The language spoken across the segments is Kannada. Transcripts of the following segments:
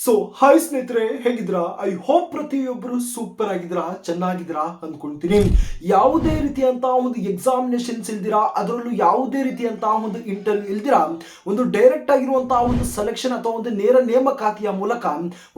ಸೊ ಹಾಯ್ ಸ್ನೇಹಿತರೆ, ಹೇಗಿದ್ದೀರಾ? ಐ ಹೋಪ್ ಪ್ರತಿಯೊಬ್ಬರು ಸೂಪರ್ ಆಗಿದ್ದೀರಾ, ಚೆನ್ನಾಗಿದ್ದೀರಾ ಅಂದ್ಕೊಳ್ತೀನಿ. ಯಾವುದೇ ರೀತಿಯಂತಹ ಒಂದು ಎಕ್ಸಾಮಿನೇಷನ್ಸ್ ಇಲ್ದಿರಾ, ಅದರಲ್ಲೂ ಯಾವುದೇ ರೀತಿಯಂತಹ ಒಂದು ಇಂಟರ್ವ್ಯೂ ಇಲ್ದಿರಾ, ಒಂದು ಡೈರೆಕ್ಟ್ ಆಗಿರುವಂತಹ ಒಂದು ಸೆಲೆಕ್ಷನ್ ಅಥವಾ ಒಂದು ನೇರ ನೇಮಕಾತಿಯ ಮೂಲಕ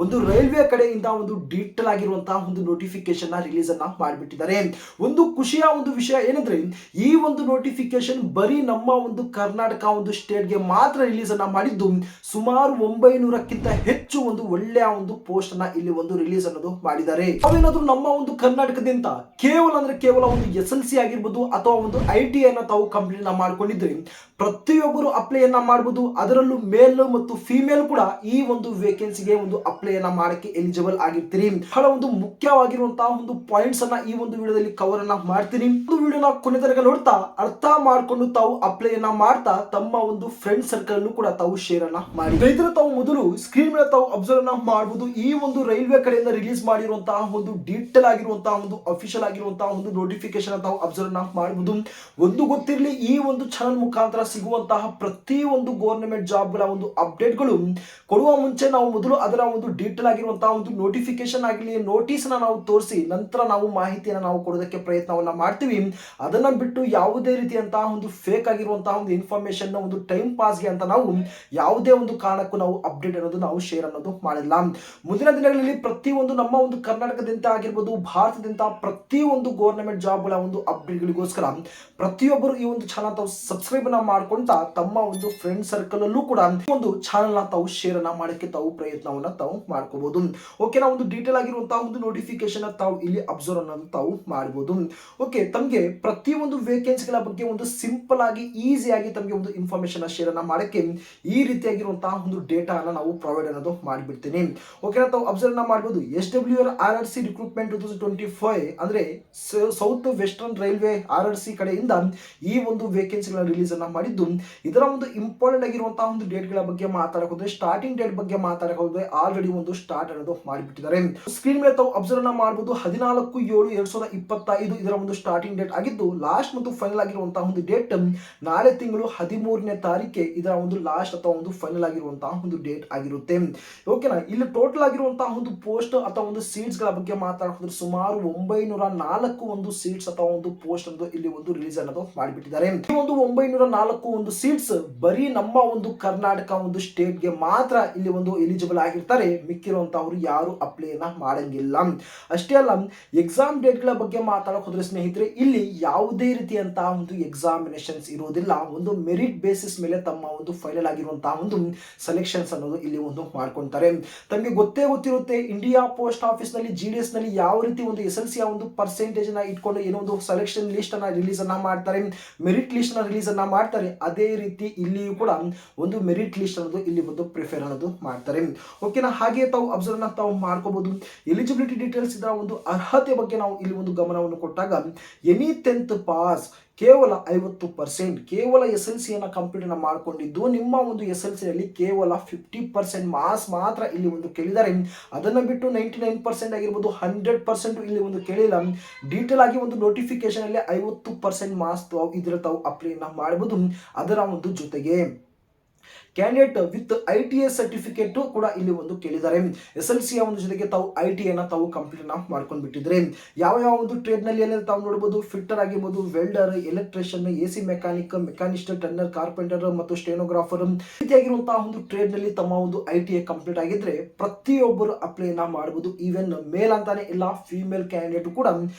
ಒಂದು ರೈಲ್ವೆ ಕಡೆಯಿಂದ ಒಂದು ಡೀಟೇಲ್ ಆಗಿರುವಂತಹ ಒಂದು ನೋಟಿಫಿಕೇಶನ್ ರಿಲೀಸ್ ಅನ್ನ ಮಾಡಿಬಿಟ್ಟಿದ್ದಾರೆ. ಒಂದು ಖುಷಿಯ ಒಂದು ವಿಷಯ ಏನಂದ್ರೆ, ಈ ಒಂದು ನೋಟಿಫಿಕೇಶನ್ ಬರೀ ನಮ್ಮ ಒಂದು ಕರ್ನಾಟಕ ಒಂದು ಸ್ಟೇಟ್ಗೆ ಮಾತ್ರ ರಿಲೀಸ್ ಅನ್ನ ಮಾಡಿದ್ದು, ಸುಮಾರು 900ಕ್ಕಿಂತ ಹೆಚ್ಚು ಒಂದು ಒಳ್ಳೆಯ ಒಂದು ಪೋಸ್ಟ್ ಅನ್ನ ಇಲ್ಲಿ ಒಂದು ರಿಲೀಸ್ ಅನ್ನೋದು ಮಾಡಿದ್ದಾರೆ. ನಾವೇನಾದ್ರೂ ನಮ್ಮ ಒಂದು ಕರ್ನಾಟಕದಿಂದ ಕೇವಲ ಒಂದು SLC ಆಗಿರ್ಬೋದು ಅಥವಾ ಒಂದು ITI ಅನ್ನ ತಾವು ಕಂಪ್ಲೀಟ್ ಮಾಡ್ಕೊಂಡಿದ್ರೆ ಪ್ರತಿಯೊಬ್ಬರು ಅಪ್ಲೈ ಅನ್ನ ಮಾಡಬಹುದು. ಅದರಲ್ಲೂ ಮೇಲ್ ಮತ್ತು ಫಿಮೇಲ್ ಕೂಡ ಈ ಒಂದು ವೇಕೆನ್ಸಿಗೆ ಒಂದು ಅಪ್ಲೈ ಅನ್ನ ಮಾಡಕ್ಕೆ ಎಲಿಜಿಬಲ್ ಆಗಿರ್ತೀರಿ. ಬಹಳ ಒಂದು ಮುಖ್ಯವಾಗಿರುವಂತಹ ಒಂದು ಪಾಯಿಂಟ್ಸ್ ಅನ್ನ ಈ ಒಂದು ವಿಡಿಯೋದಲ್ಲಿ ಕವರ್ ಅನ್ನ ಮಾಡ್ತೀನಿ. ಒಂದು ವಿಡಿಯೋನ ಕೊನೆ ತನಕ ನೋಡ್ತಾ ಅರ್ಥ ಮಾಡ್ಕೊಂಡು ತಾವು ಅಪ್ಲೈ ಅನ್ನ ಮಾಡ್ತಾ ತಮ್ಮ ಒಂದು ಫ್ರೆಂಡ್ ಸರ್ಕಲ್ ಅನ್ನು ಕೂಡ ತಾವು ಶೇರ್ ಅನ್ನ ಮಾಡಿ. ಇದರ ತಾವು ಮೊದಲು ಸ್ಕ್ರೀನ್ ಮೇಲೆ ತಾವು ಅಬ್ಸರ್ವ್ ಅನ್ನ ಮಾಡಬಹುದು. ಈ ಒಂದು ರೈಲ್ವೆ ಕಡೆಯಿಂದ ರಿಲೀಸ್ ಮಾಡಿರುವಂತಹ ಒಂದು ಡೀಟೇಲ್ ಆಗಿರುವಂತಹ ಒಂದು ಅಫಿಷಿಯಲ್ ಆಗಿರುವಂತಹ ಒಂದು ನೋಟಿಫಿಕೇಶನ್ ತಾವು ಅಬ್ಸರ್ವ್ ಅನ್ನ ಮಾಡಬಹುದು. ಒಂದು ಗೊತ್ತಿರಲಿ, ಈ ಒಂದು ಚಾನಲ್ ಮುಖಾಂತರ ಸಿಗುವಂತಹ ಪ್ರತಿ ಒಂದು ಗವರ್ನಮೆಂಟ್ ಜಾಬ್ ಗಳ ಒಂದು ಅಪ್ಡೇಟ್ಗಳು ಕೊಡುವ ಮುಂಚೆ ನಾವು ಮೊದಲು ಅದರ ಒಂದು ಡೀಟೇಲ್ ಆಗಿರುವಂತಹ ಒಂದು ನೋಟಿಫಿಕೇಶನ್ ಆಗಲಿ, ನೋಟಿಸ್ ನಾವು ತೋರಿಸಿ ನಂತರ ನಾವು ಮಾಹಿತಿಯನ್ನು ನಾವು ಕೊಡೋದಕ್ಕೆ ಪ್ರಯತ್ನವನ್ನ ಮಾಡ್ತೀವಿ. ಅದನ್ನ ಬಿಟ್ಟು ಯಾವುದೇ ರೀತಿಯಂತಹ ಒಂದು ಫೇಕ್ ಆಗಿರುವಂತಹ ಒಂದು ಇನ್ಫಾರ್ಮೇಶನ್ ಒಂದು ಟೈಮ್ ಪಾಸ್ಗೆ ಅಂತ ನಾವು ಯಾವುದೇ ಒಂದು ಕಾರಣಕ್ಕೂ ನಾವು ಅಪ್ಡೇಟ್ ಅನ್ನೋದು ನಾವು ಶೇರ್ ಅನ್ನೋದು ಮಾಡಿಲ್ಲ. ಮುಂದಿನ ದಿನಗಳಲ್ಲಿ ಪ್ರತಿಯೊಂದು ನಮ್ಮ ಒಂದು ಕರ್ನಾಟಕದಿಂದ ಆಗಿರ್ಬೋದು, ಭಾರತದಿಂದ ಪ್ರತಿಯೊಂದು ಗವರ್ನಮೆಂಟ್ ಜಾಬ್ ಗಳ ಒಂದು ಅಪ್ಡೇಟ್ಗಳಿಗೋಸ್ಕರ ಪ್ರತಿಯೊಬ್ಬರು ಈ ಒಂದು ಚಾನಲ್ ತಾವು ಸಬ್ಸ್ಕ್ರೈಬ್ ಅನ್ನ ಮಾಡ್ಕೊಂತ ತಮ್ಮ ಒಂದು ಫ್ರೆಂಡ್ ಸರ್ಕಲ್ ಅಲ್ಲೂ ಕೂಡ ಒಂದು ಚಾನಲ್ ನ ತಾವು ಶೇರ್ ಅನ್ನ ಮಾಡಕ್ಕೆ ತಾವು ಪ್ರಯತ್ನವನ್ನ ತಾವು ಮಾಡ್ಕೋಬಹುದು. ಓಕೆ, ನಾವು ಒಂದು ಡೀಟೇಲ್ ಆಗಿರುವಂತಹ ಒಂದು ನೋಟಿಫಿಕೇಶನ್ ತಾವು ಇಲ್ಲಿ ಅಬ್ಸರ್ವ್ ಅನ್ನೋದು ತಾವು ಮಾಡಬಹುದು. ಓಕೆ, ತಮಗೆ ಪ್ರತಿಯೊಂದು ವೇಕೆನ್ಸಿಗಳ ಬಗ್ಗೆ ಒಂದು ಸಿಂಪಲ್ ಆಗಿ ಈಸಿಯಾಗಿ ತಮಗೆ ಒಂದು ಇನ್ಫಾರ್ಮೇಶನ್ ಶೇರ್ ಅನ್ನ ಮಾಡಕ್ಕೆ ಈ ರೀತಿಯಾಗಿರುವಂತಹ ಒಂದು ಡೇಟಾ ಅನ್ನ ನಾವು ಪ್ರೊವೈಡ್ ಅನ್ನೋದು ಮಾಡಿಬಿಡ್ತೀನಿ. ಓಕೆ, ತಾವು ಅಬ್ಸರ್ವ್ ಮಾಡಬಹುದು. SWR RRC ರಿಕ್ರೂಟ್ಮೆಂಟ್ 2025 ಅಂದ್ರೆ ಸೌತ್ ವೆಸ್ಟರ್ನ್ ರೈಲ್ವೆ RRC ಕಡೆಯಿಂದ ಈ ಒಂದು ವೇಕೆನ್ಸಿಗಳ ರಿಲೀಸ್ ಅನ್ನ ಮಾಡಿದ್ದು, ಇದರ ಒಂದು ಇಂಪಾರ್ಟೆಂಟ್ ಆಗಿರುವಂತಹ ಒಂದು ಡೇಟ್ ಗಳ ಬಗ್ಗೆ ಮಾತಾಡೋದು, ಸ್ಟಾರ್ಟಿಂಗ್ ಡೇಟ್ ಬಗ್ಗೆ ಮಾತಾಡೋದು ಆಲ್ರೆಡಿ ಒಂದು ಸ್ಟಾರ್ಟ್ ಅನ್ನೋದು ಮಾಡಿಬಿಟ್ಟಿದ್ದಾರೆ. ಸ್ಕ್ರೀನ್ ಮೇಲೆ ತಾವು ಅಬ್ಸರ್ವ್ ಮಾಡಬಹುದು. 14/7/2025 ಇದರ ಒಂದು ಸ್ಟಾರ್ಟಿಂಗ್ ಡೇಟ್ ಆಗಿದ್ದು, ಲಾಸ್ಟ್ ಮತ್ತು ಫೈನಲ್ ಆಗಿರುವಂತಹ ಒಂದು ಡೇಟ್ ನಾಳೆ ತಿಂಗಳು 13ನೇ ತಾರೀಕೆ ಇದರ ಒಂದು ಲಾಸ್ಟ್ ಅಥವಾ ಒಂದು ಫೈನಲ್ ಆಗಿರುವಂತಹ ಒಂದು ಡೇಟ್ ಆಗಿರುತ್ತೆ. ಓಕೆನಾ, ಇಲ್ಲಿ ಟೋಟಲ್ ಆಗಿರುವಂತಹ ಒಂದು ಪೋಸ್ಟ್ ಅಥವಾ ಒಂದು ಸೀಟ್ಸ್ ಗಳ ಬಗ್ಗೆ ಮಾತಾಡೋದ್ರೆ ಸುಮಾರು 904 ಒಂದು ಸೀಟ್ಸ್ ಅಥವಾ ಒಂದು ಪೋಸ್ಟ್ ಅನ್ನೋದು ಇಲ್ಲಿ ಒಂದು ರಿಲೀಸ್ ಅನ್ನೋದು ಮಾಡಿಬಿಟ್ಟಿದ್ದಾರೆ. ಈ ಒಂದು 904 ಒಂದು ಸೀಟ್ಸ್ ಬರೀ ನಮ್ಮ ಒಂದು ಕರ್ನಾಟಕ ಒಂದು ಸ್ಟೇಟ್ ಗೆ ಮಾತ್ರ ಇಲ್ಲಿ ಒಂದು ಎಲಿಜಿಬಲ್ ಆಗಿರ್ತಾರೆ. ಮಿಕ್ಕಿರುವಂತಹವರು ಯಾರು ಅಪ್ಲೈ ಅನ್ನ ಮಾಡಂಗಿಲ್ಲ. ಅಷ್ಟೇ ಅಲ್ಲ, ಎಕ್ಸಾಮ್ ಡೇಟ್ ಗಳ ಬಗ್ಗೆ ಮಾತಾಡಕ್ ಹೋದ್ರೆ ಸ್ನೇಹಿತರೆ, ಇಲ್ಲಿ ಯಾವುದೇ ರೀತಿಯಂತಹ ಒಂದು ಎಕ್ಸಾಮಿನೇಷನ್ಸ್ ಇರುವುದಿಲ್ಲ. ಒಂದು ಮೆರಿಟ್ ಬೇಸಿಸ್ ಮೇಲೆ ತಮ್ಮ ಒಂದು ಫೈನಲ್ ಆಗಿರುವಂತಹ ಒಂದು ಸೆಲೆಕ್ಷನ್ಸ್ ಅನ್ನೋದು ಇಲ್ಲಿ ಒಂದು ಮಾಡ್ಕೊಂತಾರೆ. ತಮಗೆ ಗೊತ್ತಿರುತ್ತೆ, ಇಂಡಿಯಾ ಪೋಸ್ಟ್ ಆಫೀಸ್ ನಲ್ಲಿ GDS ನಲ್ಲಿ ಯಾವ ರೀತಿ ಒಂದು SLC ಒಂದು ಪರ್ಸೆಂಟೇಜ್ ನ ಇಟ್ಕೊಂಡು ಏನೋ ಒಂದು ಸೆಲೆಕ್ಷನ್ ಲಿಸ್ಟ್ ಅನ್ನ ರಿಲೀಸ್ ಅನ್ನ ಮಾಡ್ತಾರೆ, ಮೆರಿಟ್ ಲಿಸ್ಟ್ ನ ರಿಲೀಸ್ ಅನ್ನ ಮಾಡ್ತಾರೆ. ಅದೇ ರೀತಿ ಇಲ್ಲಿಯೂ ಕೂಡ ಒಂದು ಮೆರಿಟ್ ಲಿಸ್ಟ್ ಅನ್ನೋದು ಇಲ್ಲಿ ಒಂದು ಪ್ರಿಫರ್ ಅನ್ನೋದು ಮಾಡ್ತಾರೆ. ಓಕೆನಾ, ಹಾಗೆ ತಾವು ಅಬ್ಸರ್ವ್ ತಾವು ಮಾಡ್ಕೋಬಹುದು. ಎಲಿಜಿಬಿಲಿಟಿ ಡೀಟೇಲ್ಸ್ ಇದರ ಒಂದು ಅರ್ಹತೆ ಬಗ್ಗೆ ನಾವು ಇಲ್ಲಿ ಒಂದು ಗಮನವನ್ನು ಕೊಟ್ಟಾಗ, ಎನಿ 10th ಪಾಸ್ ಕೇವಲ 50%, ಕೇವಲ SLC ಅನ್ನ ಕಂಪ್ಲೀಟ್ ಅನ್ನ ಮಾಡ್ಕೊಂಡಿದ್ದು, ನಿಮ್ಮ ಒಂದು SLC ನಲ್ಲಿ ಕೇವಲ 50% ಮಾರ್ಕ್ಸ್ ಮಾತ್ರ ಇಲ್ಲಿ ಒಂದು ಕೇಳಿದ್ದಾರೆ. ಅದನ್ನ ಬಿಟ್ಟು 99% ಆಗಿರ್ಬೋದು, 100% ಇಲ್ಲಿ ಒಂದು ಕೇಳಿಲ್ಲ. ಡೀಟೇಲ್ ಆಗಿ ಒಂದು ನೋಟಿಫಿಕೇಶನ್ ಅಲ್ಲಿ 50% ಮಾರ್ಕ್ಸ್ ಇದರ ತಾವು ಅಪ್ಲೈ ಮಾಡಬಹುದು. ಅದರ ಒಂದು ಜೊತೆಗೆ ಕ್ಯಾಂಡಿಡೇಟ್ ವಿತ್ ITI ಸರ್ಟಿಫಿಕೇಟ್ ಕೂಡ ಇಲ್ಲಿ ಒಂದು ಕೇಳಿದ್ದಾರೆ. SLC ಒಂದು ಜೊತೆಗೆ ತಾವು ITI ಅನ್ನ ತಾವು ಕಂಪ್ಲೀಟ್ ಮಾಡ್ಕೊಂಡು ಬಿಟ್ಟಿದ್ರೆ ಯಾವ ಒಂದು ಟ್ರೇಡ್ ನಲ್ಲಿ ಎಲ್ಲ ತಾವು ನೋಡಬಹುದು. ಫಿಟ್ಟರ್ ಆಗಿರ್ಬೋದು, welder, electrician, AC mechanic, machinist, turner, carpenter ಮತ್ತು ಸ್ಟೆನೋಗ್ರಾಫರ್ ರೀತಿಯಾಗಿರುವಂತಹ ಒಂದು ಟ್ರೇಡ್ ನಲ್ಲಿ ತಮ್ಮ ಒಂದು ITI ಕಂಪ್ಲೀಟ್ ಆಗಿದ್ರೆ ಪ್ರತಿಯೊಬ್ಬರು ಅಪ್ಲೈ ಮಾಡಬಹುದು. ಈವನ್ ಮೇಲ್ ಅಂತಾನೆ ಇಲ್ಲ, ಫಿಮೇಲ್ ಕ್ಯಾಂಡಿಡೇಟ್ ಕೂಡ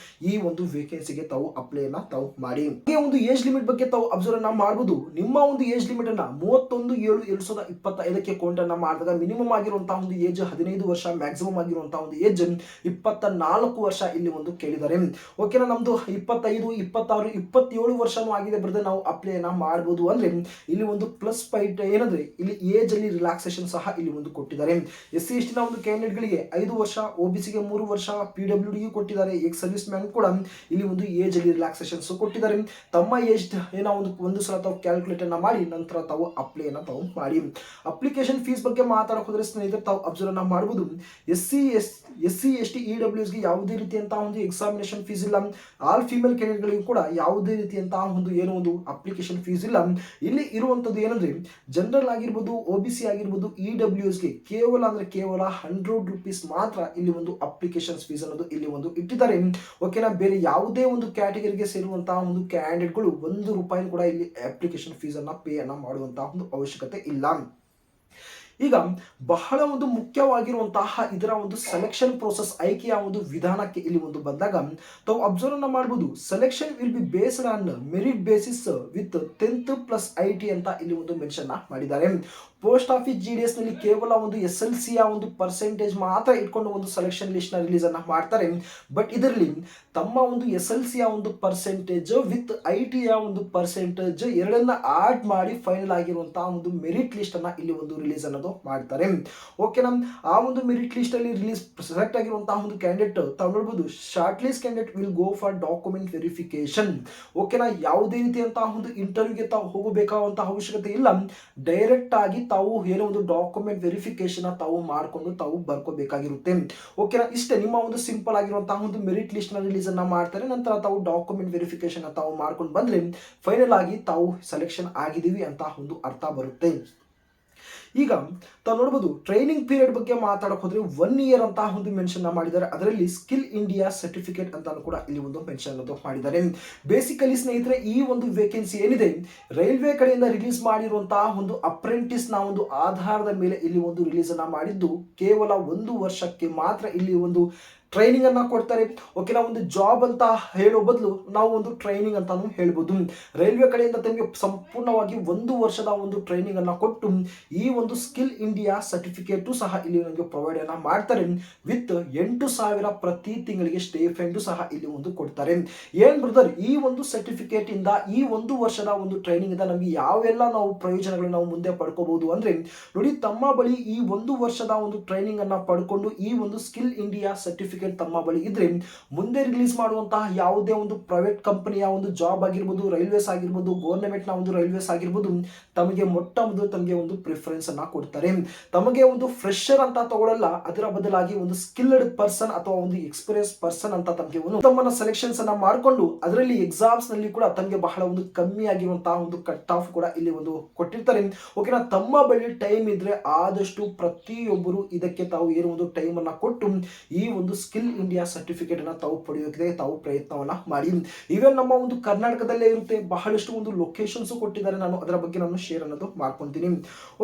ಈ ಒಂದು ವೇಕೆನ್ಸಿಗೆ ತಾವು ಅಪ್ಲೈ ತಾವು ಮಾಡಿ. ಒಂದು ಏಜ್ ಲಿಮಿಟ್ ಬಗ್ಗೆ ತಾವು ಅಬ್ಸರ್ವ್ ಮಾಡಬಹುದು. ನಿಮ್ಮ ಒಂದು ಏಜ್ ಲಿಮಿಟ್ ಅನ್ನ 31/7/2025 ಕೌಂಟ್ ಅನ್ನ ಮಾಡಿದಾಗ ಮಿನಿಮಮ್ ಆಗಿರುವಂತಹ ಒಂದು ಏಜ್ 15 ವರ್ಷ, ಮ್ಯಾಕ್ಸಿಮಮ್ ಆಗಿರುವಂತಹ ಒಂದು ಏಜ್ 24 ವರ್ಷ ಇಲ್ಲಿ ಒಂದು ಕೇಳಿದ್ದಾರೆ. ಓಕೆನಾ, ನಮ್ದು 25, 26, 27 ವರ್ಷನೂ ಆಗಿದೆ ಬ್ರದರ್, ನಾವು ಅಪ್ಲೈ ಮಾಡಬಹುದು ಅಂದ್ರೆ ಇಲ್ಲಿ ಒಂದು ಪ್ಲಸ್ ಪಾಯಿಂಟ್ ಏನಂದ್ರೆ ಇಲ್ಲಿ ಏಜ್ ಅಲ್ಲಿ ರಿಲ್ಯಾಕ್ಸೇಷನ್ ಸಹ ಇಲ್ಲಿ ಒಂದು ಕೊಟ್ಟಿದ್ದಾರೆ. SC ST ನ ಒಂದು ಕ್ಯಾಂಡಿಡೇಟ್ ಗಳಿಗೆ 5 ವರ್ಷ, OBC ಗೆ 3 ವರ್ಷ, PWD ಗೆ ಕೊಟ್ಟಿದ್ದಾರೆ. ಎಕ್ಸ್ ಸರ್ವಿಸ್ ಮ್ಯಾನ್ ಕೂಡ ಇಲ್ಲಿ ಒಂದು ಏಜ್ ಅಲ್ಲಿ ರಿಲ್ಯಾಕ್ಸೇಷನ್ಸ್ ಕೊಟ್ಟಿದ್ದಾರೆ. ತಮ್ಮ ಏಜ್ ಏನೋ ಒಂದು ಸಲ ತಾವು ಕ್ಯಾಲ್ಕುಲೇಟ್ ಅನ್ನ ಮಾಡಿ ನಂತರ ತಾವು ಅಪ್ಲೈ ತಾವು ಮಾಡಿ. ಅಪ್ಲಿಕೇಶನ್ ಫೀಸ್ ಬಗ್ಗೆ ಮಾತಾಡಕ್ ಹೋದ್ರೆ ಸ್ನೇಹಿತರೆ ತಾವು ಅಬ್ಸರ್ವ್ ಅನ್ನ ಮಾಡಬಹುದು. SC ST EWS ಗೆ ಯಾವುದೇ ರೀತಿಯಂತಹ ಒಂದು ಎಕ್ಸಾಮಿನೇಷನ್ ಫೀಸ್ ಇಲ್ಲ. ಆಲ್ ಫೀಮೇಲ್ ಕ್ಯಾಂಡಿಡೇಟ್ಗಳಿಗೂ ಕೂಡ ಯಾವುದೇ ರೀತಿಯಂತಹ ಒಂದು ಏನೋ ಒಂದು ಅಪ್ಲಿಕೇಶನ್ ಫೀಸ್ ಇಲ್ಲ. ಇಲ್ಲಿ ಇರುವಂತದ್ದು ಏನಂದ್ರೆ ಜನರಲ್ ಆಗಿರ್ಬೋದು, OBC ಆಗಿರ್ಬೋದು, EWS ಗೆ ಕೇವಲ 100 ರೂಪೀಸ್ ಮಾತ್ರ ಇಲ್ಲಿ ಒಂದು ಅಪ್ಲಿಕೇಶನ್ ಫೀಸ್ ಅನ್ನೋದು ಇಲ್ಲಿ ಒಂದು ಇಟ್ಟಿದ್ದಾರೆ. ಓಕೆನಾ, ಬೇರೆ ಯಾವುದೇ ಒಂದು ಕ್ಯಾಟಗರಿಗೆ ಸೇರುವಂತಹ ಒಂದು ಕ್ಯಾಂಡಿಡೇಟ್ಗಳು 1 ರೂಪಾಯಿ ಕೂಡ ಇಲ್ಲಿ ಅಪ್ಲಿಕೇಶನ್ ಫೀಸ್ ಅನ್ನ ಪೇ ಅನ್ನ ಮಾಡುವಂತಹ ಒಂದು ಅವಶ್ಯಕತೆ ಇಲ್ಲ. ಈಗ ಬಹಳ ಒಂದು ಮುಖ್ಯವಾಗಿರುವಂತಹ ಇದರ ಒಂದು ಸೆಲೆಕ್ಷನ್ ಪ್ರೋಸೆಸ್, ಆಯ್ಕೆಯ ಒಂದು ವಿಧಾನಕ್ಕೆ ಇಲ್ಲಿ ಒಂದು ಬಂದಾಗ ತಾವು ಅಬ್ಸರ್ವ್ ಅನ್ನ ಮಾಡಬಹುದು. Selection will be based on merit basis with 10th plus IT ಅಂತ ಇಲ್ಲಿ ಒಂದು ಮೆನ್ಷನ್ ಮಾಡಿದ್ದಾರೆ. ಪೋಸ್ಟ್ ಆಫೀಸ್ GDS ನಲ್ಲಿ ಕೇವಲ ಒಂದು SLC ಯ ಒಂದು ಪರ್ಸೆಂಟೇಜ್ ಮಾತ್ರ ಇಟ್ಕೊಂಡು ಒಂದು ಸೆಲೆಕ್ಷನ್ ಲಿಸ್ಟ್ ನ ರಿಲೀಸ್ ಅನ್ನ ಮಾಡ್ತಾರೆ. ಬಟ್ ಇದರಲ್ಲಿ ತಮ್ಮ ಒಂದು SLC ಯ ಒಂದು ಪರ್ಸೆಂಟೇಜ್ ವಿತ್ IT ಯ ಒಂದು ಪರ್ಸೆಂಟೇಜ್ ಎರಡನ್ನ ಆಡ್ ಮಾಡಿ ಫೈನಲ್ ಆಗಿರುವಂತಹ ಒಂದು ಮೆರಿಟ್ ಲಿಸ್ಟ್ ಅನ್ನ ಇಲ್ಲಿ ಒಂದು ರಿಲೀಸ್ ಅನ್ನೋದು ಮಾಡ್ತಾರೆ. ಓಕೆನಾ, ಆ ಒಂದು ಮೆರಿಟ್ ಲಿಸ್ಟ್ ಅಲ್ಲಿ ರಿಲೀಸ್ ಸೆಲೆಕ್ಟ್ ಆಗಿರುವಂತಹ ಒಂದು ಕ್ಯಾಂಡಿಡೇಟ್ ತಾವು ನೋಡಬಹುದು. Short list candidate will go for document verification. ಓಕೆನಾ, ಯಾವುದೇ ರೀತಿಯಂತಹ ಒಂದು ಇಂಟರ್ವ್ಯೂಗೆ ತಾವು ಹೋಗಬೇಕಾದಂತಹ ಅವಶ್ಯಕತೆ ಇಲ್ಲ. ಡೈರೆಕ್ಟ್ ಆಗಿ ತಾವು ಏನೋ ಒಂದು ಡಾಕ್ಯುಮೆಂಟ್ ವೆರಿಫಿಕೇಶನ್ ತಾವು ಮಾಡಿಕೊಂಡು ತಾವು ಬರ್ಕೋಬೇಕಾಗಿರುತ್ತೆ. ಓಕೆನಾ, ಇಷ್ಟೇ ನಿಮ್ಮ ಒಂದು ಸಿಂಪಲ್ ಆಗಿರುವಂತಹ ಒಂದು ಮೆರಿಟ್ ಲಿಸ್ಟ್ ನ ರಿಲೀಸ್ ಅನ್ನ ಮಾಡ್ತಾರೆ. ನಂತರ ತಾವು ಡಾಕ್ಯುಮೆಂಟ್ ವೆರಿಫಿಕೇಶನ್ ತಾವು ಮಾಡ್ಕೊಂಡು ಬಂದ್ರೆ ಫೈನಲ್ ಆಗಿ ತಾವು ಸೆಲೆಕ್ಷನ್ ಆಗಿದೀವಿ ಅಂತ ಒಂದು ಅರ್ಥ ಬರುತ್ತೆ. ಈಗ ತಾವು ನೋಡಬಹುದು ಟ್ರೈನಿಂಗ್ ಪೀರಿಯಡ್ ಬಗ್ಗೆ ಮಾತಾಡಕ್ ಹೋದ್ರೆ 1 ಇಯರ್ ಅಂತ ಒಂದು ಮೆನ್ಷನ್ ಮಾಡಿದ್ದಾರೆ. ಅದರಲ್ಲಿ ಸ್ಕಿಲ್ ಇಂಡಿಯಾ ಸರ್ಟಿಫಿಕೇಟ್ ಅಂತ ಕೂಡ ಇಲ್ಲಿ ಒಂದು ಮೆನ್ಷನ್ ಮಾಡಿದ್ದಾರೆ. ಬೇಸಿಕಲಿ ಸ್ನೇಹಿತರೆ, ಈ ಒಂದು ವೇಕೆನ್ಸಿ ಏನಿದೆ ರೈಲ್ವೆ ಕಡೆಯಿಂದ ರಿಲೀಸ್ ಮಾಡಿರುವಂತಹ ಒಂದು ಅಪ್ರೆಂಟಿಸ್ ನ ಒಂದು ಆಧಾರದ ಮೇಲೆ ಇಲ್ಲಿ ಒಂದು ರಿಲೀಸ್ ಅನ್ನ ಮಾಡಿದ್ದು ಕೇವಲ 1 ವರ್ಷಕ್ಕೆ ಮಾತ್ರ ಇಲ್ಲಿ ಒಂದು ಟ್ರೈನಿಂಗ್ ಅನ್ನ ಕೊಡ್ತಾರೆ. ಓಕೆನಾ, ಒಂದು ಜಾಬ್ ಅಂತ ಹೇಳೋ ಬದಲು ನಾವು ಒಂದು ಟ್ರೈನಿಂಗ್ ಅಂತಾನು ಹೇಳ್ಬೋದು. ರೈಲ್ವೆ ಕಡೆಯಿಂದ ತಮಗೆ ಸಂಪೂರ್ಣವಾಗಿ 1 ವರ್ಷದ ಒಂದು ಟ್ರೈನಿಂಗ್ ಅನ್ನ ಕೊಟ್ಟು ಈ ಒಂದು ಸ್ಕಿಲ್ ಇಂಡಿಯಾ ಸರ್ಟಿಫಿಕೇಟ್ ಸಹ ಇಲ್ಲಿ ನಮಗೆ ಪ್ರೊವೈಡ್ ಅನ್ನ ಮಾಡ್ತಾರೆ. ವಿತ್ 8,000 ಪ್ರತಿ ತಿಂಗಳಿಗೆ ಸ್ಟೇಫೆಂಡ್ ಸಹ ಇಲ್ಲಿ ಒಂದು ಕೊಡ್ತಾರೆ. ಏನ್ ಬ್ರದರ್, ಈ ಒಂದು ಸರ್ಟಿಫಿಕೇಟ್ ಇಂದ ಈ 1 ವರ್ಷದ ಒಂದು ಟ್ರೈನಿಂಗ್ ಇಂದ ನಮಗೆ ಯಾವೆಲ್ಲ ನಾವು ಪ್ರಯೋಜನಗಳು ನಾವು ಮುಂದೆ ಪಡ್ಕೋಬಹುದು ಅಂದ್ರೆ ನೋಡಿ, ತಮ್ಮ ಬಳಿ ಈ 1 ವರ್ಷದ ಒಂದು ಟ್ರೈನಿಂಗ್ ಅನ್ನ ಪಡ್ಕೊಂಡು ಈ ಒಂದು ಸ್ಕಿಲ್ ಇಂಡಿಯಾ ಸರ್ಟಿಫಿಕೇಟ್ ತಮ್ಮ ಬಳಿ ಇದ್ರೆ ಮುಂದೆ ರಿಲೀಸ್ ಮಾಡುವಂತಹ ಯಾವುದೇ ಒಂದು ಪ್ರೈವೇಟ್ ಕಂಪನಿಯ ಒಂದು ಜಾಬ್ ಆಗಿರ್ಬೋದು, ರೈಲ್ವೇಸ್ ಆಗಿರ್ಬೋದು, ಗವರ್ನಮೆಂಟ್ ನ ಒಂದು ರೈಲ್ವೇಸ್ ಆಗಿರ್ಬೋದು, ತಮಗೆ ಮೊಟ್ಟ ಮೊದಲು ತಮಗೆ ಒಂದು ಪ್ರಿಫರೆನ್ಸ್ ಅನ್ನ ಕೊಡ್ತಾರೆ. ತಮಗೆ ಒಂದು ಫ್ರೆಶರ್ ಅಂತ ತಗೊಳ್ಳಲ್ಲ, ಅದರ ಬದಲಾಗಿ ಒಂದು ಸ್ಕಿಲ್ಡ್ ಪರ್ಸನ್ ಅಥವಾ ಒಂದು ಎಕ್ಸ್ಪೀರಿಯನ್ಸ್ ಪರ್ಸನ್ ಅಂತ ತಮಗೆ ತಮ್ಮನ್ನ ಸೆಲೆಕ್ಷನ್ಸ್ ಅನ್ನ ಮಾಡಿಕೊಂಡು ಅದರಲ್ಲಿ ಎಕ್ಸಾಮ್ಸ್ ನಲ್ಲಿ ಕೂಡ ತಮಗೆ ಬಹಳ ಒಂದು ಕಮ್ಮಿ ಆಗಿರುವಂತಹ ಒಂದು ಕಟ್ ಆಫ್ ಕೂಡ ಇಲ್ಲಿ ಒಂದು ಕೊಟ್ಟಿರ್ತಾರೆ. ಓಕೆನಾ, ತಮ್ಮ ಬಳಿ ಟೈಮ್ ಇದ್ರೆ ಆದಷ್ಟು ಪ್ರತಿಯೊಬ್ಬರು ಇದಕ್ಕೆ ತಾವು ಏನೋ ಒಂದು ಟೈಮ್ ಅನ್ನ ಕೊಟ್ಟು ಈ ಒಂದು ಸ್ಕಿಲ್ ಇಂಡಿಯಾ ಸರ್ಟಿಫಿಕೇಟ್ ಅನ್ನ ತಾವು ಪಡೆಯೋಕೆ ತಾವು ಪ್ರಯತ್ನವನ್ನ ಮಾಡಿ. ಇವನ್ ನಮ್ಮ ಒಂದು ಕರ್ನಾಟಕದಲ್ಲೇ ಇರುತ್ತೆ, ಬಹಳಷ್ಟು ಒಂದು ಲೊಕೇಶನ್ಸ್ ಕೊಟ್ಟಿದ್ದಾರೆ. ನಾನು ಅದರ ಬಗ್ಗೆ ನಾನು ಶೇರ್ ಅನ್ನೋದು ಮಾಡ್ಕೊಂತೀನಿ.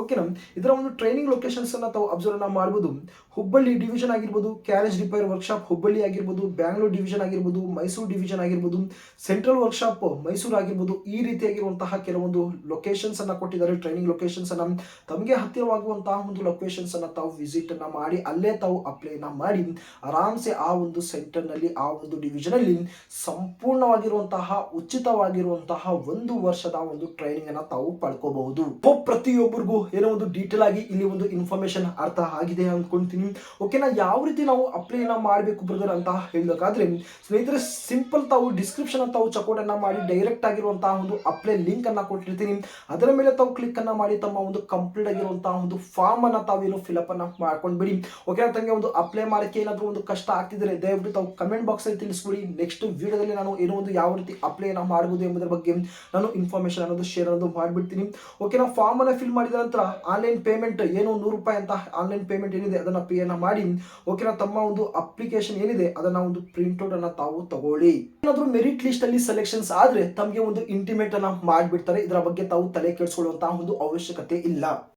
ಓಕೆನಾ, ಇದರ ಒಂದು ಟ್ರೈನಿಂಗ್ ಲೊಕೇಶನ್ಸ್ ಅನ್ನ ತಾವು ಅಬ್ಸರ್ವ್ ಅನ್ನ ಮಾಡಬಹುದು. ಹುಬ್ಬಳ್ಳಿ ಡಿವಿಷನ್ ಆಗಿರ್ಬೋದು, ಕ್ಯಾರೇಜ್ ರಿಪೇರ್ ವರ್ಕ್ಶಾಪ್ ಹುಬ್ಬಳ್ಳಿ ಆಗಿರ್ಬೋದು, ಬ್ಯಾಂಗ್ಳೂರ್ ಡಿವಿಷನ್ ಆಗಿರ್ಬೋದು, ಮೈಸೂರು ಡಿವಿಷನ್ ಆಗಿರ್ಬೋದು, ಸೆಂಟ್ರಲ್ ವರ್ಕ್ಶಾಪ್ ಮೈಸೂರು ಆಗಿರ್ಬೋದು, ಈ ರೀತಿಯಾಗಿರುವಂತಹ ಕೆಲವೊಂದು ಲೊಕೇಶನ್ಸ್ ಅನ್ನ ಕೊಟ್ಟಿದ್ದಾರೆ. ಟ್ರೈನಿಂಗ್ ಲೊಕೇಶನ್ಸ್ ಅನ್ನ ತಮಗೆ ಹತ್ತಿರವಾಗುವಂತಹ ಒಂದು ಲೊಕೇಶನ್ಸ್ ಅನ್ನ ತಾವು ವಿಸಿಟ್ ಅನ್ನ ಮಾಡಿ ಅಲ್ಲೇ ತಾವು ಅಪ್ಲೈ ಮಾಡಿ ಆರಾಮ್ಸೆ ಆ ಒಂದು ಸೆಂಟರ್ ನಲ್ಲಿ ಆ ಒಂದು ಡಿವಿಷನ್ ಅಲ್ಲಿ ಸಂಪೂರ್ಣವಾಗಿರುವಂತಹ ಉಚಿತವಾಗಿರುವಂತಹ 1 ವರ್ಷದ ಒಂದು ಟ್ರೈನಿಂಗ್ ಅನ್ನ ತಾವು ಪಡ್ಕೋಬಹುದು. ಪ್ರತಿಯೊಬ್ಬರಿಗೂ ಏನೋ ಒಂದು ಡೀಟೇಲ್ ಆಗಿ ಇಲ್ಲಿ ಒಂದು ಇನ್ಫಾರ್ಮೇಶನ್ ಅರ್ಥ ಆಗಿದೆ ಅನ್ಕೊಂತೀನಿ. ಓಕೆನಾ, ಯಾವ ರೀತಿ ನಾವು ಅಪ್ಲೈ ಮಾಡಬೇಕು ಬ್ರದರ್ ಅಂತ ಹೇಳಬೇಕಾದ್ರೆ ಸ್ನೇಹಿತರೆ, ಸಿಂಪಲ್ ತಾವು ಡಿಸ್ಕ್ರಿಪ್ಷನ್ ತಾವು ಚೆಕ್ಔಟ್ ಅನ್ನ ಮಾಡಿ ಡೈರೆಕ್ಟ್ ಆಗಿರುವಂತಹ ಒಂದು ಅಪ್ಲೈ ಲಿಂಕ್ ಅನ್ನ ಕೊಟ್ಟಿರ್ತೀನಿ. ಅದರ ಮೇಲೆ ತಾವು ಕ್ಲಿಕ್ ಅನ್ನ ಮಾಡಿ ತಮ್ಮ ಒಂದು ಕಂಪ್ಲೀಟ್ ಆಗಿರುವಂತಹ ಒಂದು ಫಾರ್ಮ್ ಅನ್ನ ತಾವೇನು ಫಿಲ್ಅಪ್ ಅನ್ನ ಮಾಡ್ಕೊಂಡು ಬಿಡಿ. ಓಕೆನಾ, ತಮಗೆ ಒಂದು ಅಪ್ಲೈ ಮಾಡಕ್ಕೆ ಏನಾದರೂ ಒಂದು ಕಷ್ಟ ಆಗ್ತಿದ್ರೆ ದಯವಿಟ್ಟು ತಾವು ಕಮೆಂಟ್ ಬಾಕ್ಸ್ ಅಲ್ಲಿ ತಿಳಿಸ್ಬಿಡಿ. ನೆಕ್ಸ್ಟ್ ವಿಡಿಯೋದಲ್ಲಿ ನಾನು ಏನೋ ಒಂದು ಯಾವ ರೀತಿ ಅಪ್ಲೈ ಮಾಡಬಹುದು ಎಂಬುದರ ಬಗ್ಗೆ ನಾನು ಇನ್ಫಾರ್ಮೇಶನ್ ಅನ್ನೋದು ಶೇರ್ ಅನ್ನೋದು ಮಾಡಿಬಿಡ್ತೀನಿ. ಓಕೆನಾ, ಫಾರ್ಮ್ ಅನ್ನ ಫಿಲ್ ಮಾಡಿದ ನಂತರ ಆನ್ಲೈನ್ ಪೇಮೆಂಟ್ ಏನು 100 ರೂಪಾಯಿ ಅಂತ ಆನ್ಲೈನ್ ಪೇಮೆಂಟ್ ಏನಿದೆ ಅದನ್ನ ಪೇ ಅನ್ನ ಮಾಡಿ ಓಕೆನಾ, ತಮ್ಮ ಒಂದು ಅಪ್ಲಿಕೇಶನ್ ಏನಿದೆ ಅದನ್ನ ಒಂದು ಪ್ರಿಂಟ್ಔಟ್ ಅನ್ನ ತಾವು ತಗೊಳ್ಳಿ. ಏನಾದ್ರೂ ಮೆರಿಟ್ ಲಿಸ್ಟ್ ಅಲ್ಲಿ ಸೆಲೆಕ್ಷನ್ಸ್ ಆದ್ರೆ ತಮಗೆ ಒಂದು ಇಂಟಿಮೇಟ್ ಅನ್ನ ಮಾಡಿಬಿಡ್ತಾರೆ. ಇದರ ಬಗ್ಗೆ ತಾವು ತಲೆ ಕೆಡಿಸಿಕೊಳ್ಳುವಂತಹ ಒಂದು ಅವಶ್ಯಕತೆ ಇಲ್ಲ.